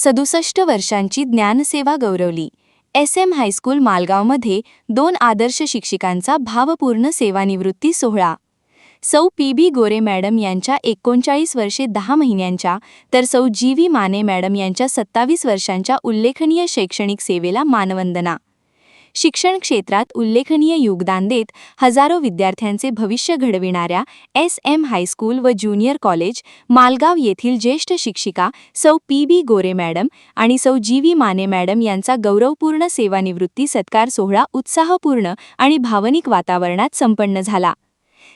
67 वर्षांची ज्ञानसेवा गौरवली। SM high school मालगावमध्ये 2 आदर्श शिक्षिकांचा भावपूर्ण सेवानिवृत्ती सोहळा। सौ PB गोरे मॅडम यांच्या 39 वर्षे 10 महिन्यांच्या तर सौ GV माने मॅडम यांच्या 27 वर्षांच्या उल्लेखनीय शैक्षणिक सेवेला मानवंदना। शिक्षण क्षेत्रात उल्लेखनीय योगदान देत हजारो विद्यार्थ्यांचे भविष्य घडविणाऱ्या SM हायस्कूल व ज्युनियर कॉलेज मालगाव येथील ज्येष्ठ शिक्षिका सौ PB गोरे मॅडम आणि सौ GV माने मॅडम यांचा गौरवपूर्ण सेवानिवृत्ती सत्कार सोहळा उत्साहपूर्ण आणि भावनिक वातावरणात संपन्न झाला।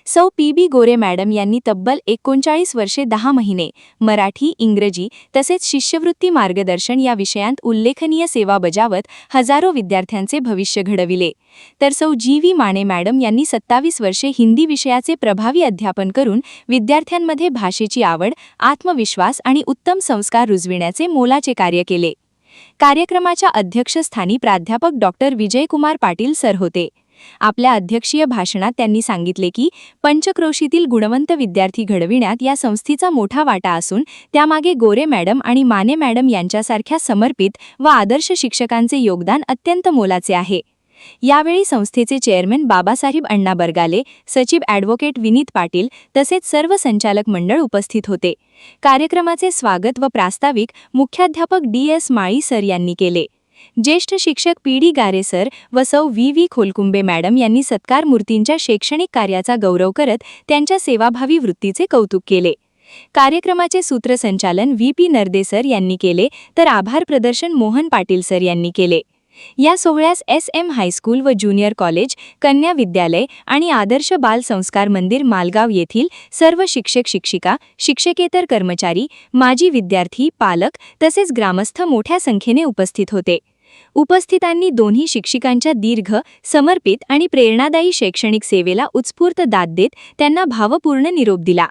सौ PB गोरे मॅडम यांनी तब्बल 39 वर्षे 10 महिने मराठी, इंग्रजी तसेच शिष्यवृत्ती मार्गदर्शन या विषयांत उल्लेखनीय सेवा बजावत हजारो विद्यार्थ्यांचे भविष्य घडविले, तर सौ GV माने मॅडम यांनी 27 वर्षे हिंदी विषयाचे प्रभावी अध्यापन करून विद्यार्थ्यांमध्ये भाषेची आवड, आत्मविश्वास आणि उत्तम संस्कार रुजविण्याचे मोलाचे कार्य केले। कार्यक्रमाच्या अध्यक्षस्थानी प्राध्यापक डॉक्टर विजयकुमार पाटील सर होते। आपल्या अध्यक्षीय भाषणात त्यांनी सांगितले की पंचक्रोशीतील गुणवंत विद्यार्थी घडविण्यात या संस्थेचा मोठा वाटा असून त्यामागे गोरे मॅडम आणि माने मॅडम यांच्यासारख्या समर्पित व आदर्श शिक्षकांचे योगदान अत्यंत मोलाचे आहे। यावेळी संस्थेचे चेअरमन बाबासाहेब अण्णा बरगाले, सचिव ॲडव्होकेट विनीत पाटील तसेच सर्व संचालक मंडळ उपस्थित होते। कार्यक्रमाचे स्वागत व प्रास्ताविक मुख्याध्यापक DS माळी सर यांनी केले। ज्येष्ठ शिक्षक PD गारे सर व सौ VV खोलकुंबे मॅडम यांनी सत्कार मूर्तींच्या शैक्षणिक कार्याचा गौरव करत त्यांच्या सेवाभावी वृत्तीचे कौतुक केले। कार्यक्रमाचे सूत्रसंचालन VP नरदे सर यांनी केले तर आभार प्रदर्शन मोहन पाटील सर यांनी केले। या सोहळ्यास SM हायस्कूल व ज्युनियर कॉलेज, कन्या विद्यालय आणि आदर्श बाल संस्कार मंदिर मालगाव येथील सर्व शिक्षक-शिक्षिका, शिक्षकेतर कर्मचारी, माजी विद्यार्थी, पालक तसेच ग्रामस्थ मोठ्या संख्येने उपस्थित होते। उपस्थितांनी दोन्ही शिक्षिकांच्या दीर्घ, समर्पित आणि प्रेरणादायी शैक्षणिक सेवेला उत्स्फूर्त दाद देत त्यांना भावपूर्ण निरोप दिला।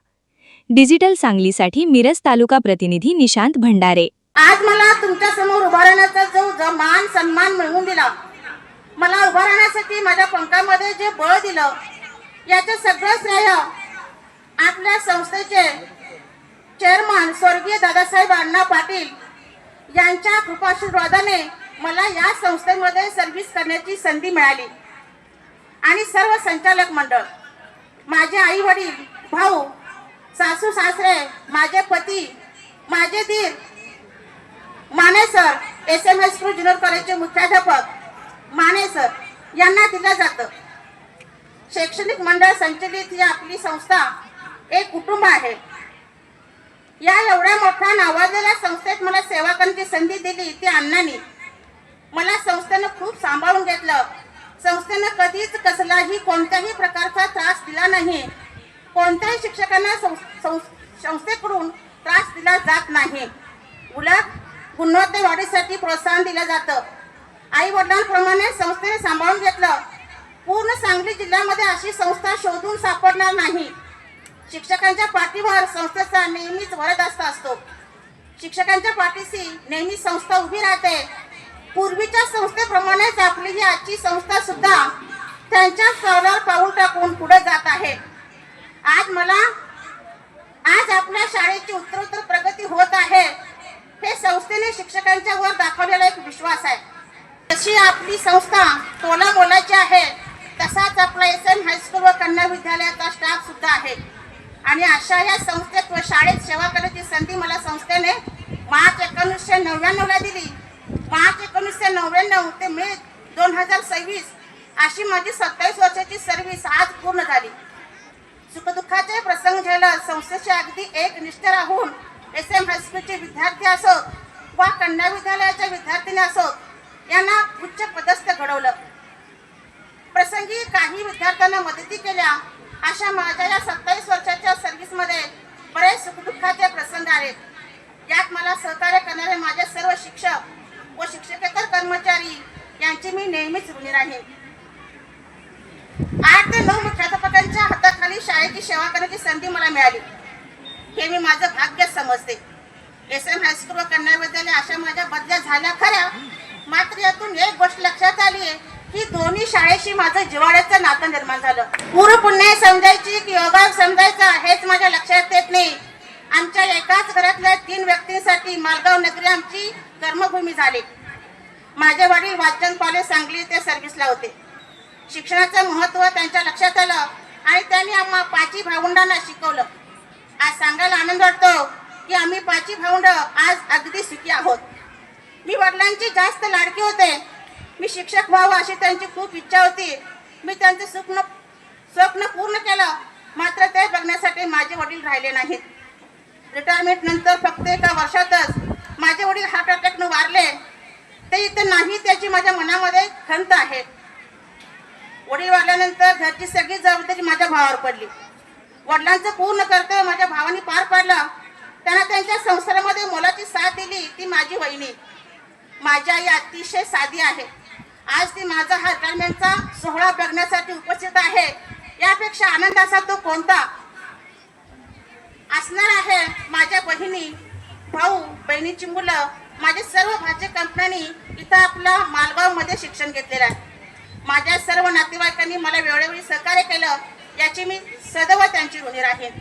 डिजिटल सांगलीसाठी मिरज तालुका प्रतिनिधी निशांत भंडारे। आज मला तुमच्या समोर उभा राहण्याचा जो मान सन्मान मिळवून दिला, मला उभा राहण्यासाठी माझ्या पंखामध्ये जे बळ दिलं, याचे सगळं श्रेय आपल्या संस्थेचे चेअरमन स्वर्गीय दादासाहेब अण्णा पाटील यांच्या कृपाशीर्वादाने मला या संस्थेमध्ये सर्व्हिस करण्याची संधी मिळाली। आणि सर्व संचालक मंडळ, माझे आई वडील, भाऊ, सासू सासरे, माझे पती, माझे दीर Mane sir, SM high school junior कॉलेजचे मुख्याध्यापक माने सर यांना दिलं जातं। शैक्षणिक मंडळ संचलित ही आपली संस्था एक कुटुंब आहे। या एवढ्या मोठ्या नावाजलेल्या संस्थेत मला सेवा करण्याची संधी दिली ती अण्णांनी। मला संस्थेनं खूप सांभाळून घेतलं। संस्थेनं कधीच कसलाही कोणत्याही प्रकारचा त्रास दिला नाही। कोणत्याही शिक्षकांना संस्थेकडून त्रास दिला जात नाही, उलट गुणवत्ता वाढीसाठी प्रोत्साहन दिलं जातं। आई वडिलांप्रमाणे संस्थेने सांभाळून घेतलं। पूर्ण सांगली जिल्ह्यामध्ये अशी संस्था शोधून सापडणार नाही। शिक्षकांच्या पाठीवर संस्थेचा नेहमीच वरदहस्त असतो। शिक्षकांच्या पाठीशी नेहमी संस्था उभी राहते। पूर्वीच्या संस्थेप्रमाणेच आपली ही आजची संस्था सुद्धा त्यांच्या पावलावर पाऊल टाकून पुढे जात आहे। आज आपल्या शाळेची उत्तरोत्तर प्रगती होत आहे, हे संस्थेने शिक्षकांच्या वर दाखवलेला एक विश्वास आहे। जशी आपली संस्था तोला मोलाची आहे, तसाच आपला SM हायस्कूल व कन्या विद्यालयाचा स्टाफ सुद्धा आहे। आणि अशा या संस्थेत व शाळेत सेवा करण्याची संधी मला संस्थेने मार्च 1999 ला दिली। मार्च 1999 ते मे 2026 अशी माझी 27 वर्षाची सर्व्हिस आज पूर्ण झाली। सुखदुःखाचे प्रसंग घ्यायला संस्थेचे अगदी एकनिष्ठ राहून SM हायस्कूलचे विद्यार्थी असोत वा कन्या विद्यालयाच्या विद्यार्थिनी असोत यांना उच्च पदस्थ घडवलं। प्रसंगी काही विद्यार्थ्यांना मदती केल्या। अशा माझ्या या 27 वर्षाच्या सर्व्हिसमध्ये बरेच सुखदुःखाचे प्रसंग आहेत। यात मला सहकार्य करणारे माझे सर्व शिक्षक व शिक्षकेतर कर्मचारी यांची मी नेहमीच ऋणी राहीन। 8 ते 9 मुख्याध्यापकांच्या हाताखाली शाळेची सेवा करण्याची संधी मला मिळाली, हे मी माझं भाग्य समजते। SM हायस्कूल व कन्या विद्यालय अशा माझ्या बदल्या झाल्या खऱ्या, मात्र यातून एक गोष्ट लक्षात आली आहे की दोन्ही शाळेशी माझं जिव्हाळ्याचं नातं निर्माण झालं। पूर्व पुण्य समजायची की योगा समजायचा हेच माझ्या लक्षात येत नाही, आमच्या एकाच घरातल्या 3 व्यक्तींसाठी मालगाव नगरी आमची कर्मभूमी झाली. माझे वडील वाचन कॉलेज सांगली ते सर्व्हिसला होते. शिक्षणाचं महत्त्व त्यांच्या लक्षात आलं आणि त्यांनी आम्हा 5 भावंडांना शिकवलं. आज सांगायला आनंद वाटतो की आम्ही 5 भावंड आज अगदी सुखी आहोत. मी वडिलांची जास्त लाडकी होते. मी शिक्षक व्हावं अशी त्यांची खूप इच्छा होती. मी त्यांचे स्वप्न पूर्ण केलं, मात्र ते बघण्यासाठी माझे वडील राहिले नाहीत. रिटायरमेंट नंतर फक्त एका वर्षातच माझे वडील हार्ट अटॅकनं वारले. ते इथं नाही त्याची माझ्या मनामध्ये खंत आहे. वडील वारल्यानंतर घरची सगळी जबाबदारी माझ्या भावावर पडली. वडिलांचं पूर्ण कर्तव्य माझ्या भावाने पार पाडलं. त्यांना त्यांच्या संसारामध्ये मोलाची साथ दिली ती माझी वहिनी. माझी आई अतिशय साधी आहे. आज ती माझा हा रिटायरमेंटचा सोहळा बघण्यासाठी उपस्थित आहे. यापेक्षा आनंद असा तो कोणता असणार आहे. माझ्या बहिणी, भाऊ, बहिणीची मुलं, माझे सर्व भाचे कंपन्यांनी इथं आपल्या मालगावमध्ये शिक्षण घेतलेलं आहे. माझ्या सर्व नातेवाईकांनी मला वेळोवेळी सहकार्य केलं, याची मी सदैव त्यांची ऋणी राहीन.